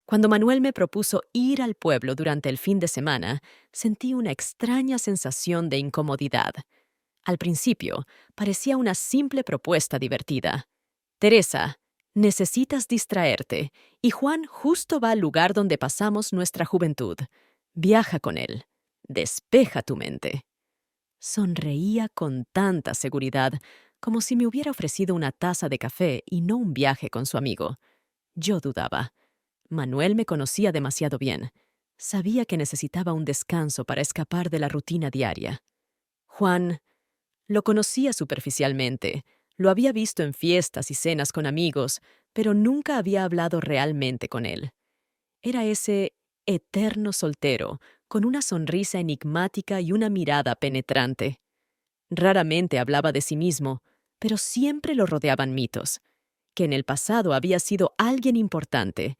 Cuando Manuel me propuso ir al pueblo durante el fin de semana, sentí una extraña sensación de incomodidad. Al principio, parecía una simple propuesta divertida. Teresa, necesitas distraerte, y Juan justo va al lugar donde pasamos nuestra juventud. Viaja con él. Despeja tu mente. Sonreía con tanta seguridad, como si me hubiera ofrecido una taza de café y no un viaje con su amigo. Yo dudaba. Manuel me conocía demasiado bien. Sabía que necesitaba un descanso para escapar de la rutina diaria. Juan lo conocía superficialmente. Lo había visto en fiestas y cenas con amigos, pero nunca había hablado realmente con él. Era ese eterno soltero, con una sonrisa enigmática y una mirada penetrante. Raramente hablaba de sí mismo, pero siempre lo rodeaban mitos, que en el pasado había sido alguien importante,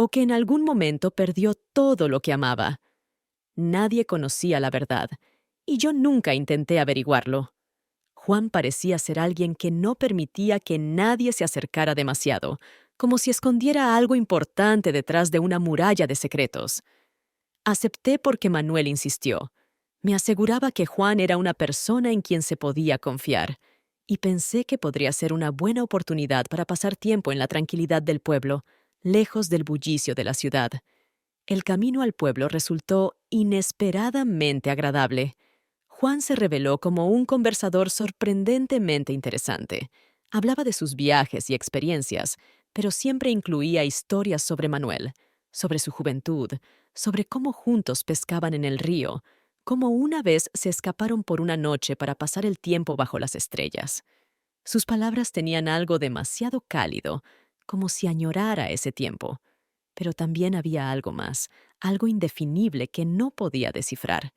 o que en algún momento perdió todo lo que amaba. Nadie conocía la verdad, y yo nunca intenté averiguarlo. Juan parecía ser alguien que no permitía que nadie se acercara demasiado, como si escondiera algo importante detrás de una muralla de secretos. Acepté porque Manuel insistió. Me aseguraba que Juan era una persona en quien se podía confiar, y pensé que podría ser una buena oportunidad para pasar tiempo en la tranquilidad del pueblo, lejos del bullicio de la ciudad. El camino al pueblo resultó inesperadamente agradable. Juan se reveló como un conversador sorprendentemente interesante. Hablaba de sus viajes y experiencias, pero siempre incluía historias sobre Manuel, sobre su juventud, sobre cómo juntos pescaban en el río, cómo una vez se escaparon por una noche para pasar el tiempo bajo las estrellas. Sus palabras tenían algo demasiado cálido, como si añorara ese tiempo. Pero también había algo más, algo indefinible que no podía descifrar.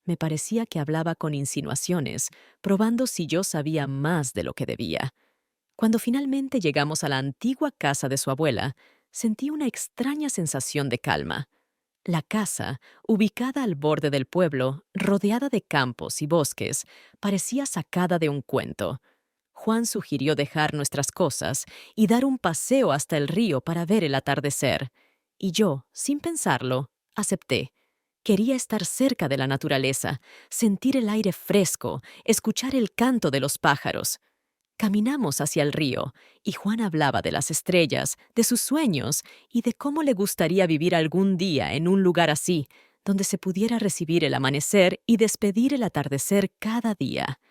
Me parecía que hablaba con insinuaciones, probando si yo sabía más de lo que debía. Cuando finalmente llegamos a la antigua casa de su abuela, sentí una extraña sensación de calma. La casa, ubicada al borde del pueblo, rodeada de campos y bosques, parecía sacada de un cuento. Juan sugirió dejar nuestras cosas y dar un paseo hasta el río para ver el atardecer. Y yo, sin pensarlo, acepté. Quería estar cerca de la naturaleza, sentir el aire fresco, escuchar el canto de los pájaros. Caminamos hacia el río, y Juan hablaba de las estrellas, de sus sueños y de cómo le gustaría vivir algún día en un lugar así, donde se pudiera recibir el amanecer y despedir el atardecer cada día.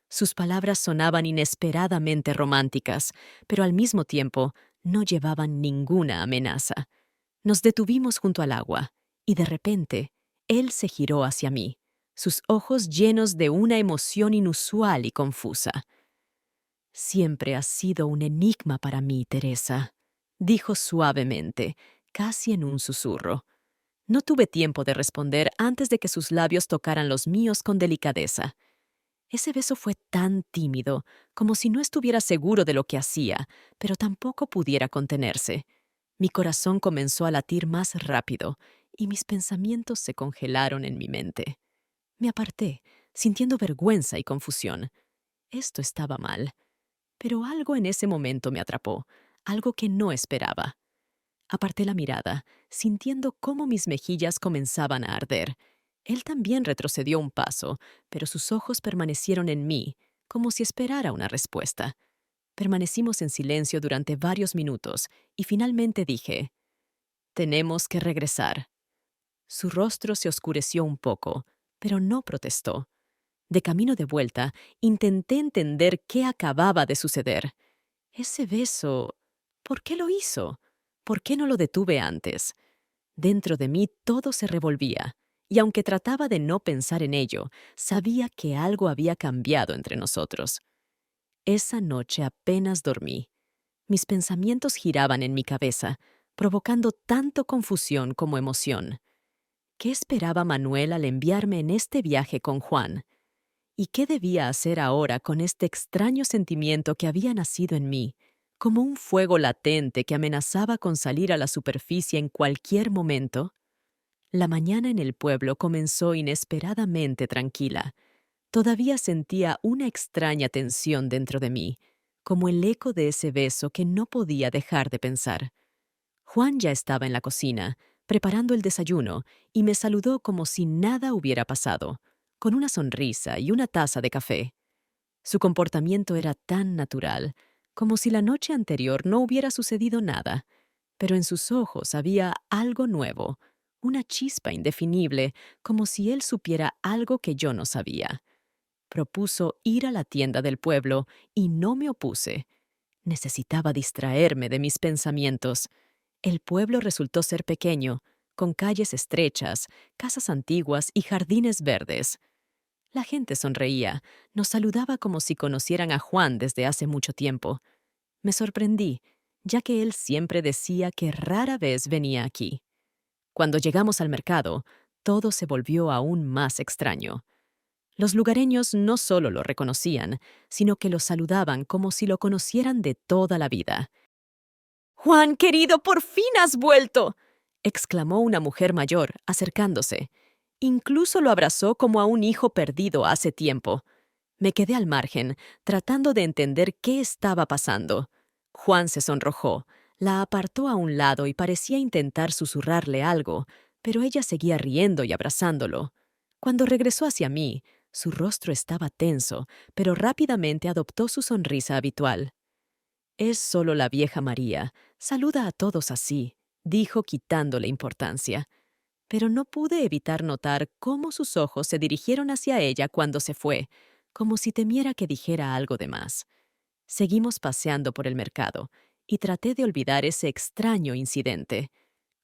Sus palabras sonaban inesperadamente románticas, pero al mismo tiempo no llevaban ninguna amenaza. Nos detuvimos junto al agua, y de repente, él se giró hacia mí, sus ojos llenos de una emoción inusual y confusa. «Siempre has sido un enigma para mí, Teresa», dijo suavemente, casi en un susurro. No tuve tiempo de responder antes de que sus labios tocaran los míos con delicadeza. Ese beso fue tan tímido, como si no estuviera seguro de lo que hacía, pero tampoco pudiera contenerse. Mi corazón comenzó a latir más rápido, y mis pensamientos se congelaron en mi mente. Me aparté, sintiendo vergüenza y confusión. Esto estaba mal. Pero algo en ese momento me atrapó, algo que no esperaba. Aparté la mirada, sintiendo cómo mis mejillas comenzaban a arder. Él también retrocedió un paso, pero sus ojos permanecieron en mí, como si esperara una respuesta. Permanecimos en silencio durante varios minutos, y finalmente dije, «Tenemos que regresar». Su rostro se oscureció un poco, pero no protestó. De camino de vuelta, intenté entender qué acababa de suceder. Ese beso, ¿por qué lo hizo? ¿Por qué no lo detuve antes? Dentro de mí todo se revolvía, y aunque trataba de no pensar en ello, sabía que algo había cambiado entre nosotros. Esa noche apenas dormí. Mis pensamientos giraban en mi cabeza, provocando tanto confusión como emoción. ¿Qué esperaba Manuel al enviarme en este viaje con Juan? ¿Y qué debía hacer ahora con este extraño sentimiento que había nacido en mí, como un fuego latente que amenazaba con salir a la superficie en cualquier momento? La mañana en el pueblo comenzó inesperadamente tranquila. Todavía sentía una extraña tensión dentro de mí, como el eco de ese beso que no podía dejar de pensar. Juan ya estaba en la cocina, preparando el desayuno, y me saludó como si nada hubiera pasado, con una sonrisa y una taza de café. Su comportamiento era tan natural, como si la noche anterior no hubiera sucedido nada, pero en sus ojos había algo nuevo, una chispa indefinible, como si él supiera algo que yo no sabía. Propuso ir a la tienda del pueblo y no me opuse. Necesitaba distraerme de mis pensamientos. El pueblo resultó ser pequeño, con calles estrechas, casas antiguas y jardines verdes. La gente sonreía, nos saludaba como si conocieran a Juan desde hace mucho tiempo. Me sorprendí, ya que él siempre decía que rara vez venía aquí. Cuando llegamos al mercado, todo se volvió aún más extraño. Los lugareños no solo lo reconocían, sino que lo saludaban como si lo conocieran de toda la vida. «Juan, querido, por fin has vuelto», exclamó una mujer mayor, acercándose. Incluso lo abrazó como a un hijo perdido hace tiempo. Me quedé al margen, tratando de entender qué estaba pasando. Juan se sonrojó, la apartó a un lado y parecía intentar susurrarle algo, pero ella seguía riendo y abrazándolo. Cuando regresó hacia mí, su rostro estaba tenso, pero rápidamente adoptó su sonrisa habitual. «Es solo la vieja María. Saluda a todos así», dijo quitándole importancia. Pero no pude evitar notar cómo sus ojos se dirigieron hacia ella cuando se fue, como si temiera que dijera algo de más. Seguimos paseando por el mercado, y traté de olvidar ese extraño incidente.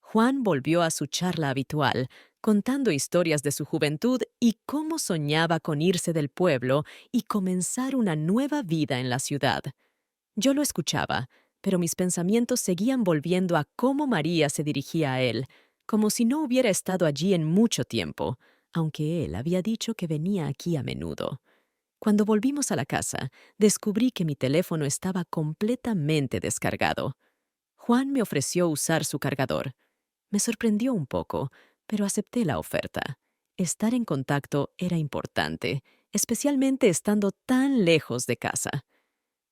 Juan volvió a su charla habitual, contando historias de su juventud y cómo soñaba con irse del pueblo y comenzar una nueva vida en la ciudad. Yo lo escuchaba, pero mis pensamientos seguían volviendo a cómo María se dirigía a él, como si no hubiera estado allí en mucho tiempo, aunque él había dicho que venía aquí a menudo. Cuando volvimos a la casa, descubrí que mi teléfono estaba completamente descargado. Juan me ofreció usar su cargador. Me sorprendió un poco, pero acepté la oferta. Estar en contacto era importante, especialmente estando tan lejos de casa.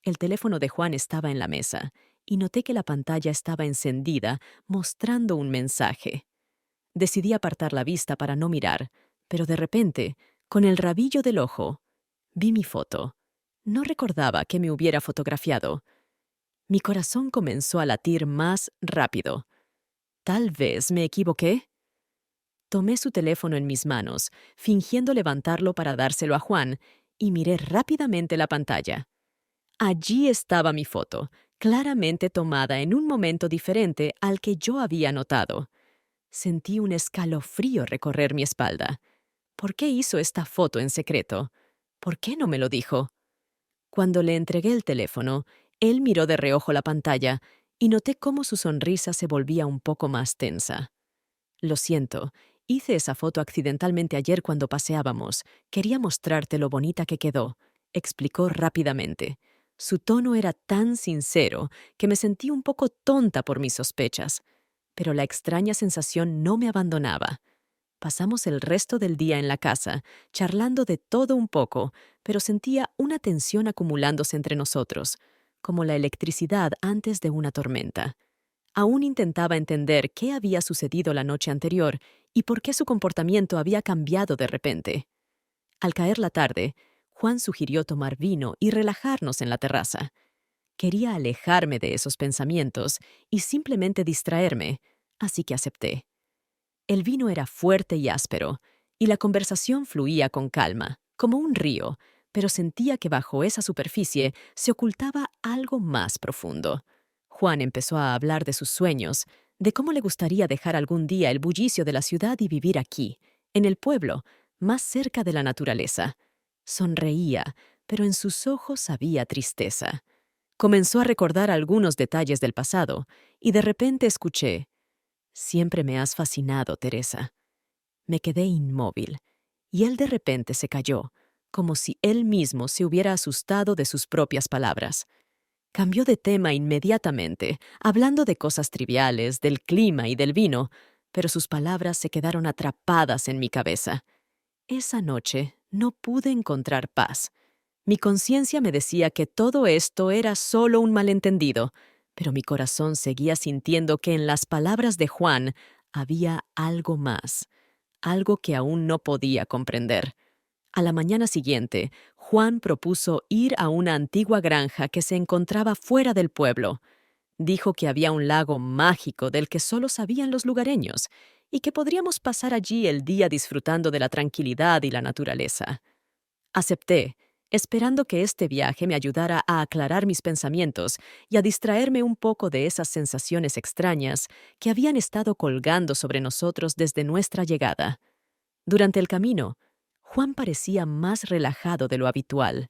El teléfono de Juan estaba en la mesa, y noté que la pantalla estaba encendida, mostrando un mensaje. Decidí apartar la vista para no mirar, pero de repente, con el rabillo del ojo, vi mi foto. No recordaba que me hubiera fotografiado. Mi corazón comenzó a latir más rápido. ¿Tal vez me equivoqué? Tomé su teléfono en mis manos, fingiendo levantarlo para dárselo a Juan, y miré rápidamente la pantalla. Allí estaba mi foto, claramente tomada en un momento diferente al que yo había notado. Sentí un escalofrío recorrer mi espalda. ¿Por qué hizo esta foto en secreto? ¿Por qué no me lo dijo? Cuando le entregué el teléfono, él miró de reojo la pantalla y noté cómo su sonrisa se volvía un poco más tensa. «Lo siento, hice esa foto accidentalmente ayer cuando paseábamos. Quería mostrarte lo bonita que quedó», explicó rápidamente. Su tono era tan sincero que me sentí un poco tonta por mis sospechas, pero la extraña sensación no me abandonaba. Pasamos el resto del día en la casa, charlando de todo un poco, pero sentía una tensión acumulándose entre nosotros, como la electricidad antes de una tormenta. Aún intentaba entender qué había sucedido la noche anterior y por qué su comportamiento había cambiado de repente. Al caer la tarde, Juan sugirió tomar vino y relajarnos en la terraza. Quería alejarme de esos pensamientos y simplemente distraerme, así que acepté. El vino era fuerte y áspero, y la conversación fluía con calma, como un río, pero sentía que bajo esa superficie se ocultaba algo más profundo. Juan empezó a hablar de sus sueños, de cómo le gustaría dejar algún día el bullicio de la ciudad y vivir aquí, en el pueblo, más cerca de la naturaleza. Sonreía, pero en sus ojos había tristeza. Comenzó a recordar algunos detalles del pasado, y de repente escuché: «Siempre me has fascinado, Teresa». Me quedé inmóvil, y él de repente se calló, como si él mismo se hubiera asustado de sus propias palabras. Cambió de tema inmediatamente, hablando de cosas triviales, del clima y del vino, pero sus palabras se quedaron atrapadas en mi cabeza. Esa noche no pude encontrar paz. Mi conciencia me decía que todo esto era solo un malentendido, Pero mi corazón seguía sintiendo que en las palabras de Juan había algo más, algo que aún no podía comprender. A la mañana siguiente, Juan propuso ir a una antigua granja que se encontraba fuera del pueblo. Dijo que había un lago mágico del que solo sabían los lugareños y que podríamos pasar allí el día disfrutando de la tranquilidad y la naturaleza. Acepté, esperando que este viaje me ayudara a aclarar mis pensamientos y a distraerme un poco de esas sensaciones extrañas que habían estado colgando sobre nosotros desde nuestra llegada. Durante el camino, Juan parecía más relajado de lo habitual.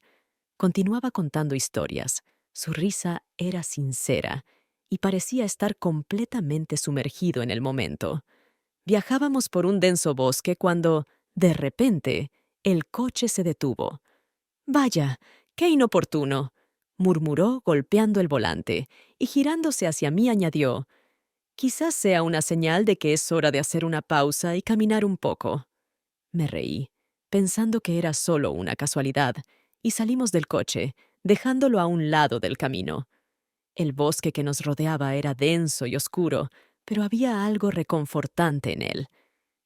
Continuaba contando historias. Su risa era sincera y parecía estar completamente sumergido en el momento. Viajábamos por un denso bosque cuando, de repente, el coche se detuvo. «Vaya, qué inoportuno», murmuró golpeando el volante, y girándose hacia mí añadió, «Quizás sea una señal de que es hora de hacer una pausa y caminar un poco». Me reí, pensando que era solo una casualidad, y salimos del coche, dejándolo a un lado del camino. El bosque que nos rodeaba era denso y oscuro, pero había algo reconfortante en él.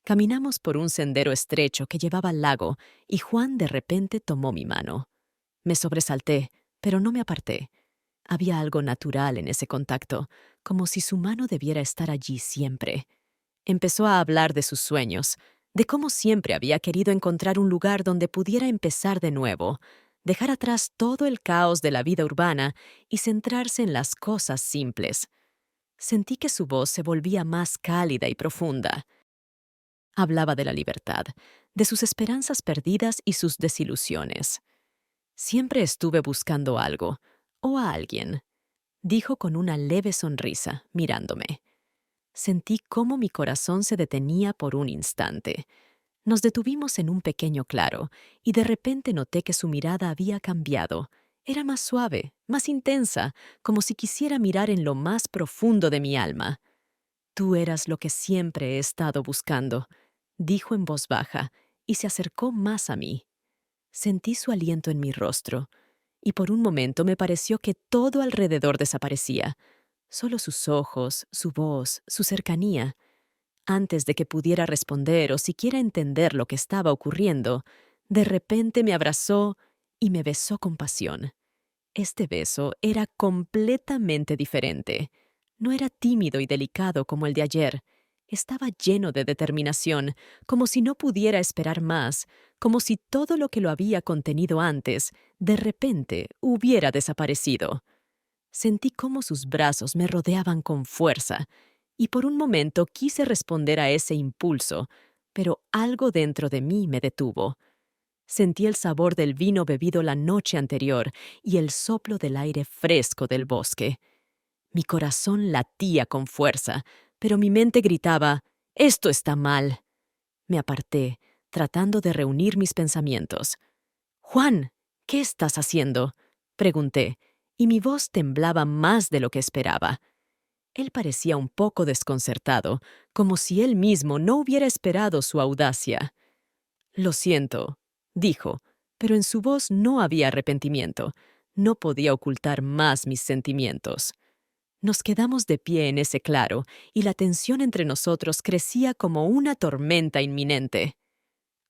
Caminamos por un sendero estrecho que llevaba al lago, y Juan de repente tomó mi mano. Me sobresalté, pero no me aparté. Había algo natural en ese contacto, como si su mano debiera estar allí siempre. Empezó a hablar de sus sueños, de cómo siempre había querido encontrar un lugar donde pudiera empezar de nuevo, dejar atrás todo el caos de la vida urbana y centrarse en las cosas simples. Sentí que su voz se volvía más cálida y profunda. Hablaba de la libertad, de sus esperanzas perdidas y sus desilusiones. Siempre estuve buscando algo, o a alguien, dijo con una leve sonrisa, mirándome. Sentí cómo mi corazón se detenía por un instante. Nos detuvimos en un pequeño claro, y de repente noté que su mirada había cambiado. Era más suave, más intensa, como si quisiera mirar en lo más profundo de mi alma. «Tú eras lo que siempre he estado buscando», dijo en voz baja, y se acercó más a mí. Sentí su aliento en mi rostro, y por un momento me pareció que todo alrededor desaparecía. Solo sus ojos, su voz, su cercanía. Antes de que pudiera responder o siquiera entender lo que estaba ocurriendo, de repente me abrazó y me besó con pasión. Este beso era completamente diferente. No era tímido y delicado como el de ayer. Estaba lleno de determinación, como si no pudiera esperar más, como si todo lo que lo había contenido antes, de repente, hubiera desaparecido. Sentí cómo sus brazos me rodeaban con fuerza, y por un momento quise responder a ese impulso, pero algo dentro de mí me detuvo. Sentí el sabor del vino bebido la noche anterior y el soplo del aire fresco del bosque. Mi corazón latía con fuerza, pero mi mente gritaba, «Esto está mal». Me aparté, tratando de reunir mis pensamientos. «Juan, ¿qué estás haciendo?», pregunté, y mi voz temblaba más de lo que esperaba. Él parecía un poco desconcertado, como si él mismo no hubiera esperado su audacia. «Lo siento», dijo, pero en su voz no había arrepentimiento. No podía ocultar más mis sentimientos. Nos quedamos de pie en ese claro, y la tensión entre nosotros crecía como una tormenta inminente.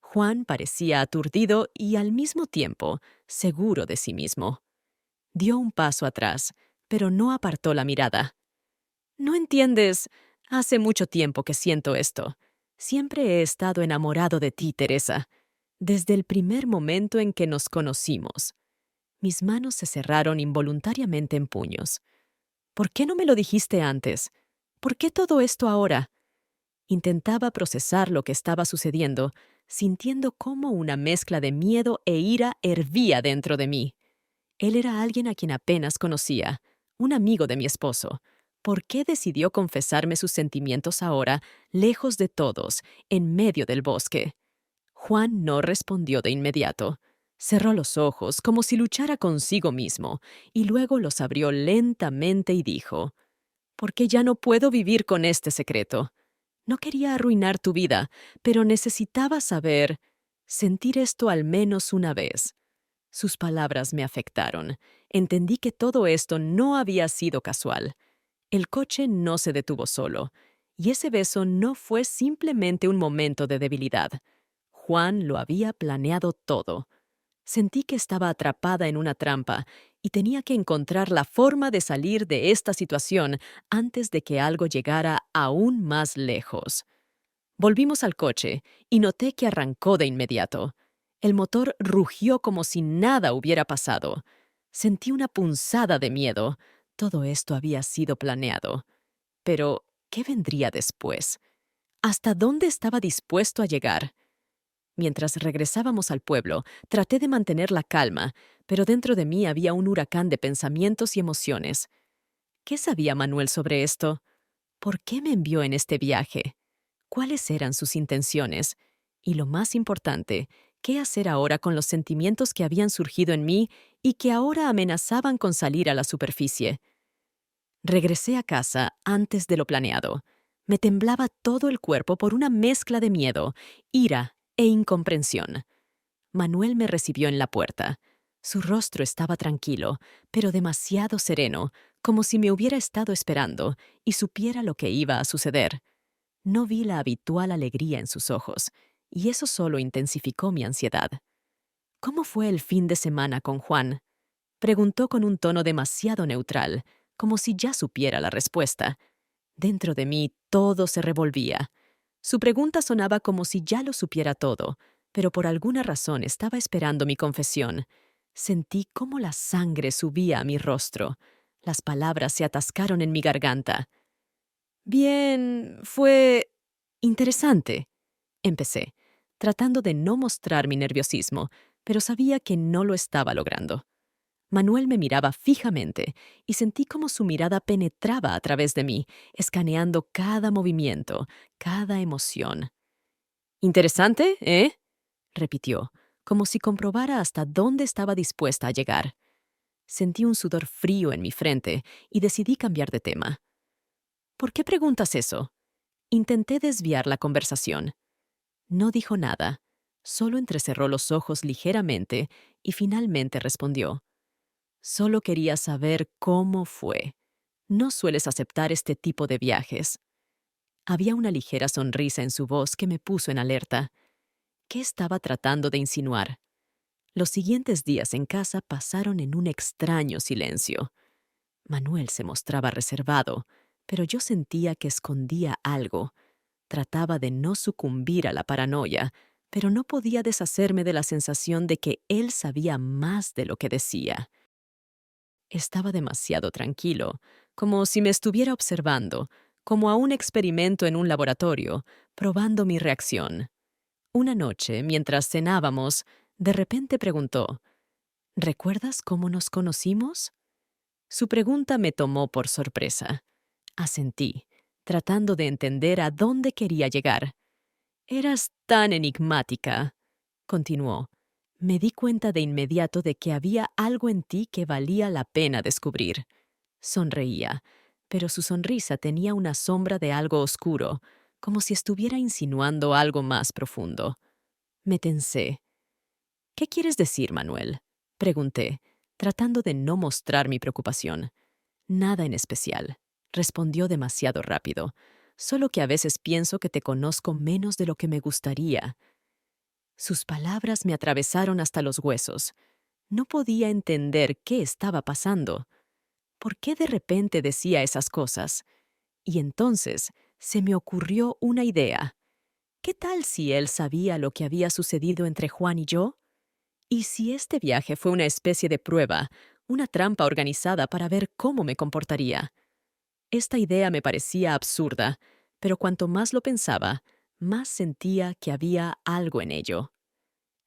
Juan parecía aturdido y al mismo tiempo seguro de sí mismo. Dio un paso atrás, pero no apartó la mirada. «No entiendes. Hace mucho tiempo que siento esto. Siempre he estado enamorado de ti, Teresa. Desde el primer momento en que nos conocimos». Mis manos se cerraron involuntariamente en puños. «¿Por qué no me lo dijiste antes? ¿Por qué todo esto ahora?». Intentaba procesar lo que estaba sucediendo, sintiendo cómo una mezcla de miedo e ira hervía dentro de mí. Él era alguien a quien apenas conocía, un amigo de mi esposo. ¿Por qué decidió confesarme sus sentimientos ahora, lejos de todos, en medio del bosque? Juan no respondió de inmediato. Cerró los ojos como si luchara consigo mismo, y luego los abrió lentamente y dijo, «Porque ya no puedo vivir con este secreto. No quería arruinar tu vida, pero necesitaba saber, sentir esto al menos una vez». Sus palabras me afectaron. Entendí que todo esto no había sido casual. El coche no se detuvo solo, y ese beso no fue simplemente un momento de debilidad. Juan lo había planeado todo. Sentí que estaba atrapada en una trampa y tenía que encontrar la forma de salir de esta situación antes de que algo llegara aún más lejos. Volvimos al coche y noté que arrancó de inmediato. El motor rugió como si nada hubiera pasado. Sentí una punzada de miedo. Todo esto había sido planeado. Pero, ¿qué vendría después? ¿Hasta dónde estaba dispuesto a llegar? Mientras regresábamos al pueblo, traté de mantener la calma, pero dentro de mí había un huracán de pensamientos y emociones. ¿Qué sabía Manuel sobre esto? ¿Por qué me envió en este viaje? ¿Cuáles eran sus intenciones? Y lo más importante, ¿qué hacer ahora con los sentimientos que habían surgido en mí y que ahora amenazaban con salir a la superficie? Regresé a casa antes de lo planeado. Me temblaba todo el cuerpo por una mezcla de miedo, ira e incomprensión. Manuel me recibió en la puerta. Su rostro estaba tranquilo, pero demasiado sereno, como si me hubiera estado esperando y supiera lo que iba a suceder. No vi la habitual alegría en sus ojos, y eso solo intensificó mi ansiedad. ¿Cómo fue el fin de semana con Juan? Preguntó con un tono demasiado neutral, como si ya supiera la respuesta. Dentro de mí todo se revolvía. Su pregunta sonaba como si ya lo supiera todo, pero por alguna razón estaba esperando mi confesión. Sentí cómo la sangre subía a mi rostro. Las palabras se atascaron en mi garganta. Bien, fue interesante, empecé, tratando de no mostrar mi nerviosismo, pero sabía que no lo estaba logrando. Manuel me miraba fijamente y sentí como su mirada penetraba a través de mí, escaneando cada movimiento, cada emoción. «Interesante, ¿eh?», repitió, como si comprobara hasta dónde estaba dispuesta a llegar. Sentí un sudor frío en mi frente y decidí cambiar de tema. «¿Por qué preguntas eso?». Intenté desviar la conversación. No dijo nada, solo entrecerró los ojos ligeramente y finalmente respondió. «Solo quería saber cómo fue. No sueles aceptar este tipo de viajes». Había una ligera sonrisa en su voz que me puso en alerta. ¿Qué estaba tratando de insinuar? Los siguientes días en casa pasaron en un extraño silencio. Manuel se mostraba reservado, pero yo sentía que escondía algo. Trataba de no sucumbir a la paranoia, pero no podía deshacerme de la sensación de que él sabía más de lo que decía. Estaba demasiado tranquilo, como si me estuviera observando, como a un experimento en un laboratorio, probando mi reacción. Una noche, mientras cenábamos, de repente preguntó, «¿Recuerdas cómo nos conocimos?». Su pregunta me tomó por sorpresa. Asentí, tratando de entender a dónde quería llegar. «Eras tan enigmática», continuó. «Me di cuenta de inmediato de que había algo en ti que valía la pena descubrir». Sonreía, pero su sonrisa tenía una sombra de algo oscuro, como si estuviera insinuando algo más profundo. Me tensé. «¿Qué quieres decir, Manuel?», pregunté, tratando de no mostrar mi preocupación. «Nada en especial», respondió demasiado rápido. «Solo que a veces pienso que te conozco menos de lo que me gustaría». Sus palabras me atravesaron hasta los huesos. No podía entender qué estaba pasando. ¿Por qué de repente decía esas cosas? Y entonces se me ocurrió una idea. ¿Qué tal si él sabía lo que había sucedido entre Juan y yo? ¿Y si este viaje fue una especie de prueba, una trampa organizada para ver cómo me comportaría? Esta idea me parecía absurda, pero cuanto más lo pensaba, más sentía que había algo en ello.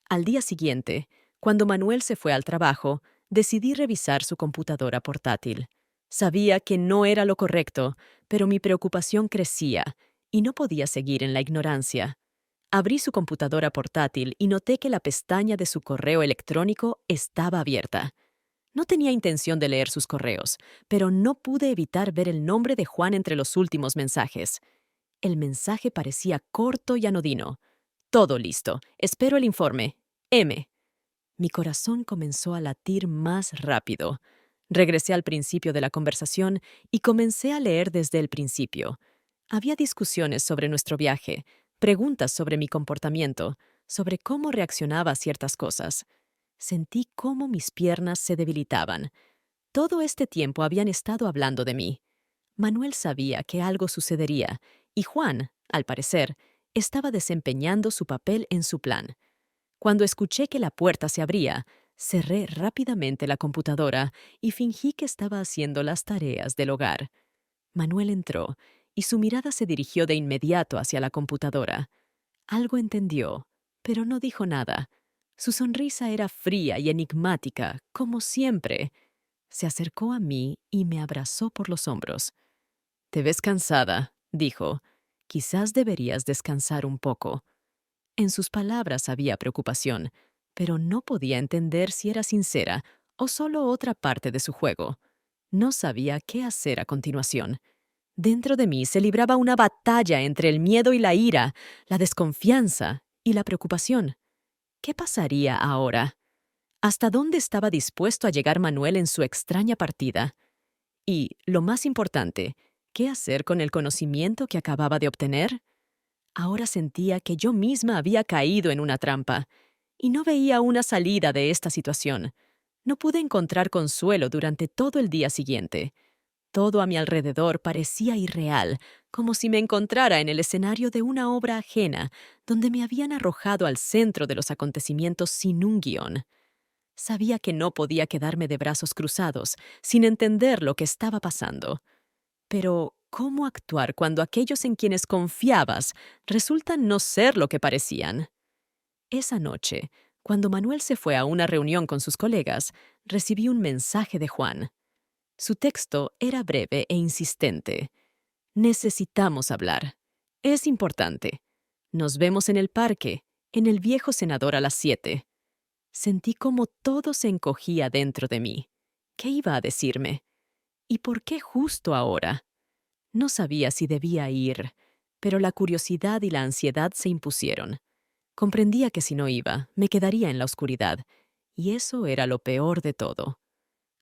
Al día siguiente, cuando Manuel se fue al trabajo, decidí revisar su computadora portátil. Sabía que no era lo correcto, pero mi preocupación crecía y no podía seguir en la ignorancia. Abrí su computadora portátil y noté que la pestaña de su correo electrónico estaba abierta. No tenía intención de leer sus correos, pero no pude evitar ver el nombre de Juan entre los últimos mensajes. El mensaje parecía corto y anodino. «Todo listo. Espero el informe. M». Mi corazón comenzó a latir más rápido. Regresé al principio de la conversación y comencé a leer desde el principio. Había discusiones sobre nuestro viaje, preguntas sobre mi comportamiento, sobre cómo reaccionaba a ciertas cosas. Sentí cómo mis piernas se debilitaban. Todo este tiempo habían estado hablando de mí. Manuel sabía que algo sucedería, y Juan, al parecer, estaba desempeñando su papel en su plan. Cuando escuché que la puerta se abría, cerré rápidamente la computadora y fingí que estaba haciendo las tareas del hogar. Manuel entró, y su mirada se dirigió de inmediato hacia la computadora. Algo entendió, pero no dijo nada. Su sonrisa era fría y enigmática, como siempre. Se acercó a mí y me abrazó por los hombros. «Te ves cansada», dijo. «Quizás deberías descansar un poco». En sus palabras había preocupación, pero no podía entender si era sincera o solo otra parte de su juego. No sabía qué hacer a continuación. Dentro de mí se libraba una batalla entre el miedo y la ira, la desconfianza y la preocupación. ¿Qué pasaría ahora? ¿Hasta dónde estaba dispuesto a llegar Manuel en su extraña partida? Y, lo más importante, ¿qué hacer con el conocimiento que acababa de obtener? Ahora sentía que yo misma había caído en una trampa, y no veía una salida de esta situación. No pude encontrar consuelo durante todo el día siguiente. Todo a mi alrededor parecía irreal, como si me encontrara en el escenario de una obra ajena, donde me habían arrojado al centro de los acontecimientos sin un guión. Sabía que no podía quedarme de brazos cruzados, sin entender lo que estaba pasando. Pero, ¿cómo actuar cuando aquellos en quienes confiabas resultan no ser lo que parecían? Esa noche, cuando Manuel se fue a una reunión con sus colegas, recibí un mensaje de Juan. Su texto era breve e insistente. «Necesitamos hablar. Es importante. Nos vemos en el parque, en el viejo senador a las 7». Sentí como todo se encogía dentro de mí. ¿Qué iba a decirme? ¿Y por qué justo ahora? No sabía si debía ir, pero la curiosidad y la ansiedad se impusieron. Comprendía que si no iba, me quedaría en la oscuridad, y eso era lo peor de todo.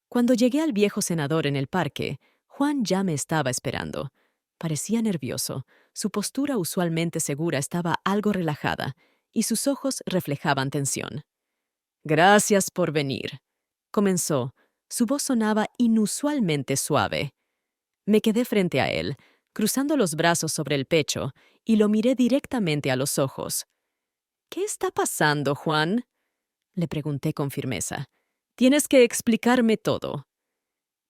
Cuando llegué al viejo senador en el parque, Juan ya me estaba esperando. Parecía nervioso, su postura usualmente segura estaba algo relajada, y sus ojos reflejaban tensión. «Gracias por venir», comenzó. Su voz sonaba inusualmente suave. Me quedé frente a él, cruzando los brazos sobre el pecho, y lo miré directamente a los ojos. «¿Qué está pasando, Juan?», le pregunté con firmeza. «Tienes que explicarme todo».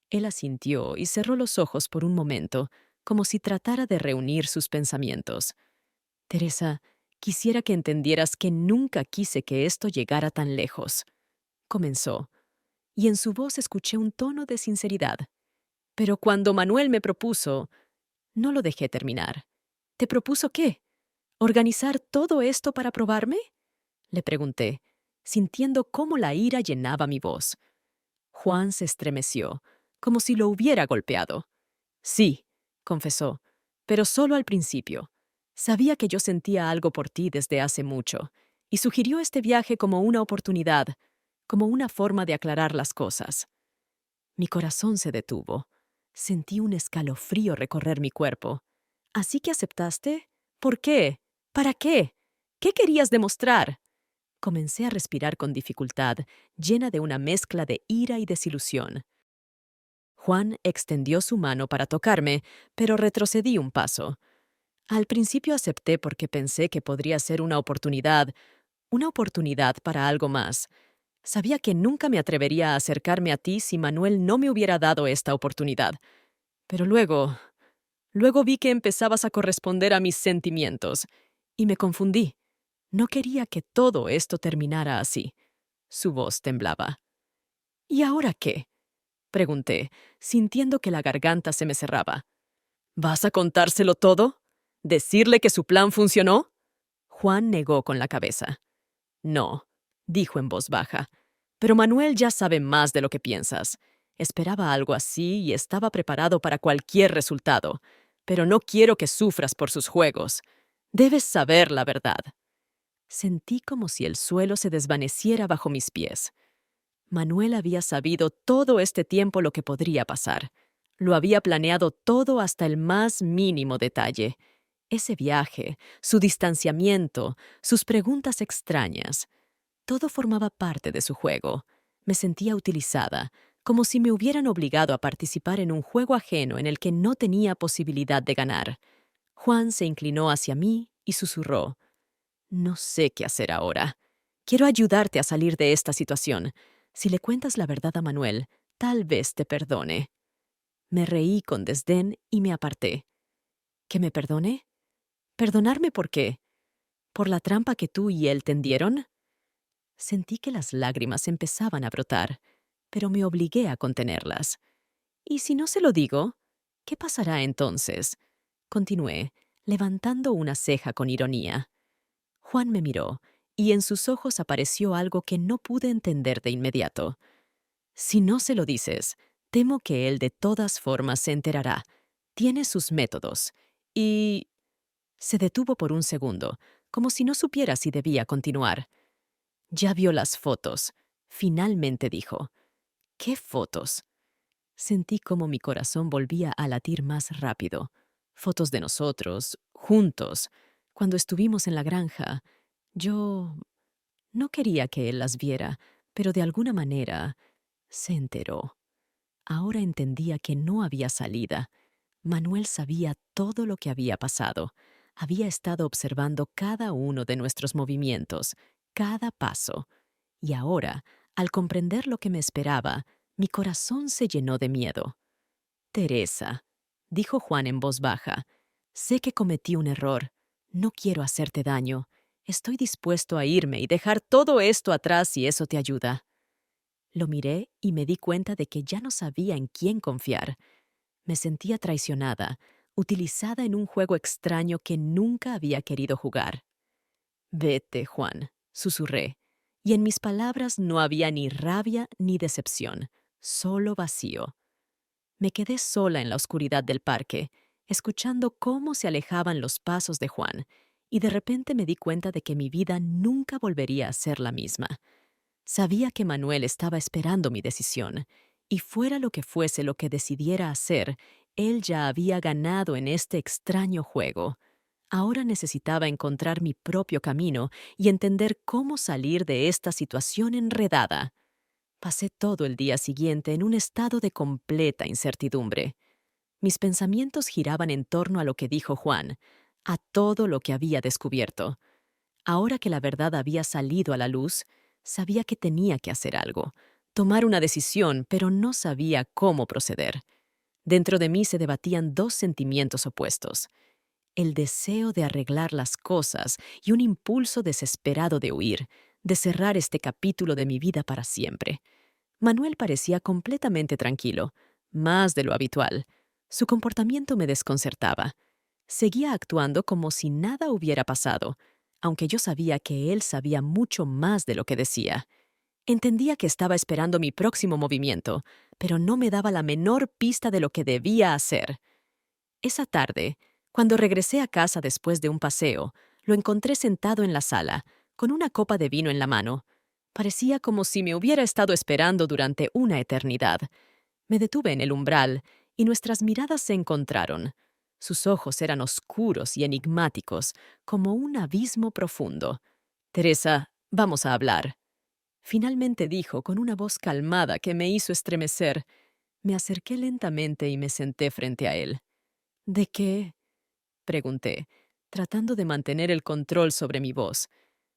Él asintió y cerró los ojos por un momento, como si tratara de reunir sus pensamientos. «Teresa, quisiera que entendieras que nunca quise que esto llegara tan lejos», comenzó, y en su voz escuché un tono de sinceridad. «Pero cuando Manuel me propuso...». No lo dejé terminar. «¿Te propuso qué? ¿Organizar todo esto para probarme?», le pregunté, sintiendo cómo la ira llenaba mi voz. Juan se estremeció, como si lo hubiera golpeado. «Sí», confesó, «pero solo al principio. Sabía que yo sentía algo por ti desde hace mucho, y sugirió este viaje como una oportunidad, como una forma de aclarar las cosas». Mi corazón se detuvo. Sentí un escalofrío recorrer mi cuerpo. «¿Así que aceptaste? ¿Por qué? ¿Para qué? ¿Qué querías demostrar?». Comencé a respirar con dificultad, llena de una mezcla de ira y desilusión. Juan extendió su mano para tocarme, pero retrocedí un paso. Al principio acepté porque pensé que podría ser una oportunidad para algo más. Sabía que nunca me atrevería a acercarme a ti si Manuel no me hubiera dado esta oportunidad. Pero luego vi que empezabas a corresponder a mis sentimientos, y me confundí. No quería que todo esto terminara así. Su voz temblaba. «¿Y ahora qué?», pregunté, sintiendo que la garganta se me cerraba. «¿Vas a contárselo todo? ¿Decirle que su plan funcionó?». Juan negó con la cabeza. «No», dijo en voz baja. «Pero Manuel ya sabe más de lo que piensas. Esperaba algo así y estaba preparado para cualquier resultado. Pero no quiero que sufras por sus juegos. Debes saber la verdad». Sentí como si el suelo se desvaneciera bajo mis pies. Manuel había sabido todo este tiempo lo que podría pasar. Lo había planeado todo hasta el más mínimo detalle. Ese viaje, su distanciamiento, sus preguntas extrañas. Todo formaba parte de su juego. Me sentía utilizada, como si me hubieran obligado a participar en un juego ajeno en el que no tenía posibilidad de ganar. Juan se inclinó hacia mí y susurró: «No sé qué hacer ahora. Quiero ayudarte a salir de esta situación. Si le cuentas la verdad a Manuel, tal vez te perdone». Me reí con desdén y me aparté. ¿Que me perdone? ¿Perdonarme por qué? ¿Por la trampa que tú y él tendieron? Sentí que las lágrimas empezaban a brotar, pero me obligué a contenerlas. ¿Y si no se lo digo? ¿Qué pasará entonces? Continué, levantando una ceja con ironía. Juan me miró, y en sus ojos apareció algo que no pude entender de inmediato. Si no se lo dices, temo que él de todas formas se enterará. Tiene sus métodos. Y... Se detuvo por un segundo, como si no supiera si debía continuar. Ya vio las fotos. Finalmente dijo: «¿Qué fotos?». Sentí como mi corazón volvía a latir más rápido. Fotos de nosotros, juntos, cuando estuvimos en la granja. Yo no quería que él las viera, pero de alguna manera se enteró. Ahora entendía que no había salida. Manuel sabía todo lo que había pasado. Había estado observando cada uno de nuestros movimientos, cada paso. Y ahora, al comprender lo que me esperaba, mi corazón se llenó de miedo. «Teresa», dijo Juan en voz baja, «sé que cometí un error. No quiero hacerte daño. Estoy dispuesto a irme y dejar todo esto atrás si eso te ayuda». Lo miré y me di cuenta de que ya no sabía en quién confiar. Me sentía traicionada, utilizada en un juego extraño que nunca había querido jugar. «Vete, Juan», susurré, y en mis palabras no había ni rabia ni decepción, solo vacío. Me quedé sola en la oscuridad del parque, escuchando cómo se alejaban los pasos de Juan, y de repente me di cuenta de que mi vida nunca volvería a ser la misma. Sabía que Manuel estaba esperando mi decisión, y fuera lo que fuese lo que decidiera hacer, él ya había ganado en este extraño juego. Ahora necesitaba encontrar mi propio camino y entender cómo salir de esta situación enredada. Pasé todo el día siguiente en un estado de completa incertidumbre. Mis pensamientos giraban en torno a lo que dijo Juan, a todo lo que había descubierto. Ahora que la verdad había salido a la luz, sabía que tenía que hacer algo, tomar una decisión, pero no sabía cómo proceder. Dentro de mí se debatían dos sentimientos opuestos: el deseo de arreglar las cosas y un impulso desesperado de huir, de cerrar este capítulo de mi vida para siempre. Manuel parecía completamente tranquilo, más de lo habitual. Su comportamiento me desconcertaba. Seguía actuando como si nada hubiera pasado, aunque yo sabía que él sabía mucho más de lo que decía. Entendía que estaba esperando mi próximo movimiento, pero no me daba la menor pista de lo que debía hacer. Esa tarde, cuando regresé a casa después de un paseo, lo encontré sentado en la sala, con una copa de vino en la mano. Parecía como si me hubiera estado esperando durante una eternidad. Me detuve en el umbral, y nuestras miradas se encontraron. Sus ojos eran oscuros y enigmáticos, como un abismo profundo. «Teresa, vamos a hablar», finalmente dijo con una voz calmada que me hizo estremecer. Me acerqué lentamente y me senté frente a él. «¿De qué?», pregunté, tratando de mantener el control sobre mi voz.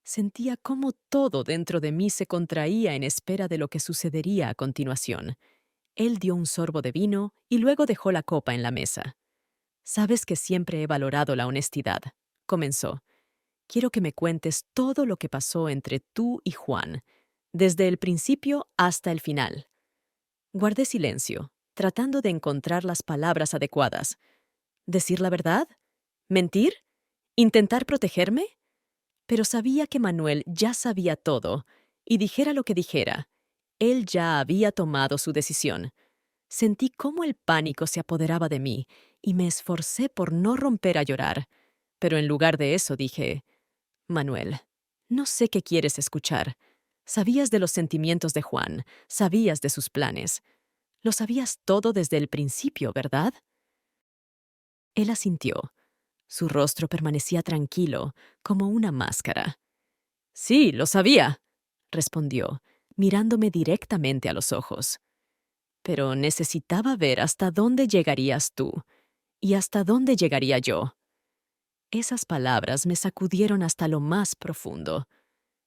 Sentía cómo todo dentro de mí se contraía en espera de lo que sucedería a continuación. Él dio un sorbo de vino y luego dejó la copa en la mesa. «Sabes que siempre he valorado la honestidad», comenzó. «Quiero que me cuentes todo lo que pasó entre tú y Juan, desde el principio hasta el final». Guardé silencio, tratando de encontrar las palabras adecuadas. ¿Decir la verdad? ¿Mentir? ¿Intentar protegerme? Pero sabía que Manuel ya sabía todo, y dijera lo que dijera, él ya había tomado su decisión. Sentí cómo el pánico se apoderaba de mí, y me esforcé por no romper a llorar. Pero en lugar de eso dije: «Manuel, no sé qué quieres escuchar. Sabías de los sentimientos de Juan, sabías de sus planes. Lo sabías todo desde el principio, ¿verdad? Él asintió. Su rostro permanecía tranquilo, como una máscara. Sí, lo sabía, respondió, mirándome directamente a los ojos. Pero necesitaba ver hasta dónde llegarías tú y hasta dónde llegaría yo. Esas palabras me sacudieron hasta lo más profundo.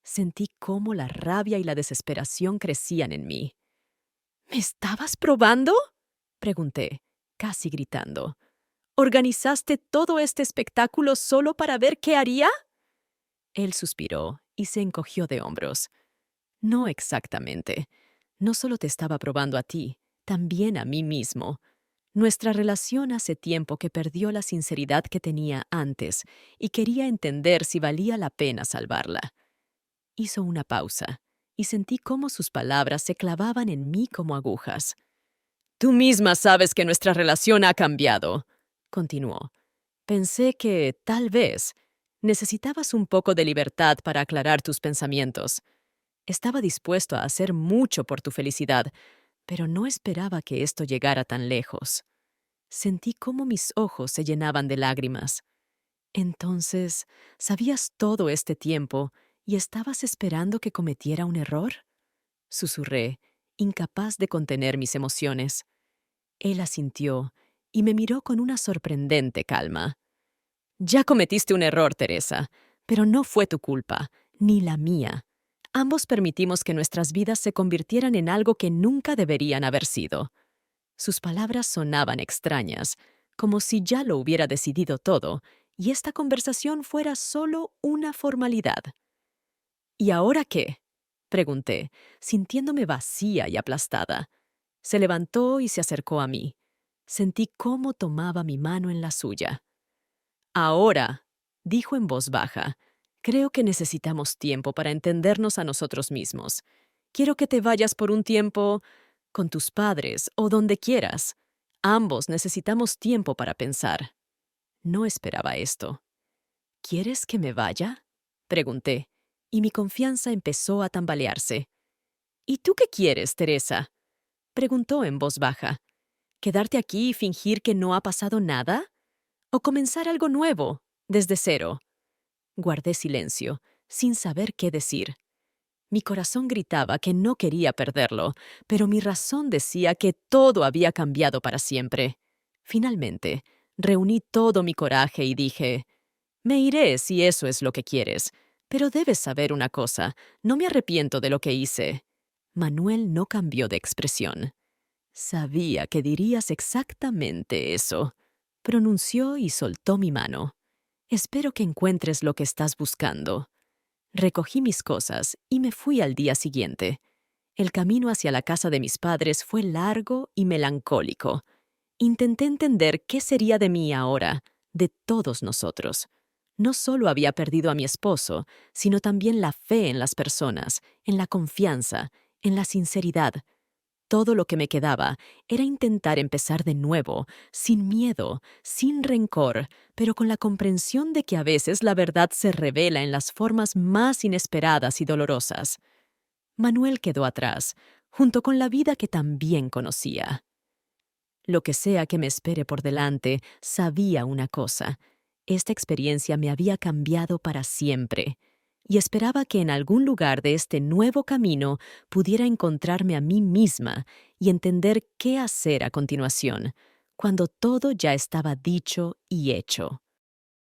Sentí cómo la rabia y la desesperación crecían en mí. ¿Me estabas probando?, pregunté, casi gritando. ¿Organizaste todo este espectáculo solo para ver qué haría? Él suspiró y se encogió de hombros. No exactamente. No solo te estaba probando a ti, también a mí mismo. Nuestra relación hace tiempo que perdió la sinceridad que tenía antes y quería entender si valía la pena salvarla. Hizo una pausa y sentí cómo sus palabras se clavaban en mí como agujas. Tú misma sabes que nuestra relación ha cambiado, continuó. Pensé que, tal vez, necesitabas un poco de libertad para aclarar tus pensamientos. Estaba dispuesto a hacer mucho por tu felicidad, pero no esperaba que esto llegara tan lejos. Sentí cómo mis ojos se llenaban de lágrimas. Entonces, ¿sabías todo este tiempo y estabas esperando que cometiera un error? Susurré, incapaz de contener mis emociones. Él asintió y me miró con una sorprendente calma. Ya cometiste un error, Teresa, pero no fue tu culpa, ni la mía. Ambos permitimos que nuestras vidas se convirtieran en algo que nunca deberían haber sido. Sus palabras sonaban extrañas, como si ya lo hubiera decidido todo, y esta conversación fuera solo una formalidad. ¿Y ahora qué?, pregunté, sintiéndome vacía y aplastada. Se levantó y se acercó a mí. Sentí cómo tomaba mi mano en la suya. Ahora, dijo en voz baja, creo que necesitamos tiempo para entendernos a nosotros mismos. Quiero que te vayas por un tiempo con tus padres o donde quieras. Ambos necesitamos tiempo para pensar. No esperaba esto. ¿Quieres que me vaya?, pregunté, y mi confianza empezó a tambalearse. ¿Y tú qué quieres, Teresa?, preguntó en voz baja. ¿Quedarte aquí y fingir que no ha pasado nada? ¿O comenzar algo nuevo, desde cero? Guardé silencio, sin saber qué decir. Mi corazón gritaba que no quería perderlo, pero mi razón decía que todo había cambiado para siempre. Finalmente, reuní todo mi coraje y dije, me iré si eso es lo que quieres, pero debes saber una cosa, no me arrepiento de lo que hice. Manuel no cambió de expresión. Sabía que dirías exactamente eso, pronunció y soltó mi mano. Espero que encuentres lo que estás buscando. Recogí mis cosas y me fui al día siguiente. El camino hacia la casa de mis padres fue largo y melancólico. Intenté entender qué sería de mí ahora, de todos nosotros. No solo había perdido a mi esposo, sino también la fe en las personas, en la confianza, en la sinceridad. Todo lo que me quedaba era intentar empezar de nuevo, sin miedo, sin rencor, pero con la comprensión de que a veces la verdad se revela en las formas más inesperadas y dolorosas. Manuel quedó atrás, junto con la vida que también conocía. Lo que sea que me espere por delante, sabía una cosa. Esta experiencia me había cambiado para siempre, y esperaba que en algún lugar de este nuevo camino pudiera encontrarme a mí misma y entender qué hacer a continuación, cuando todo ya estaba dicho y hecho.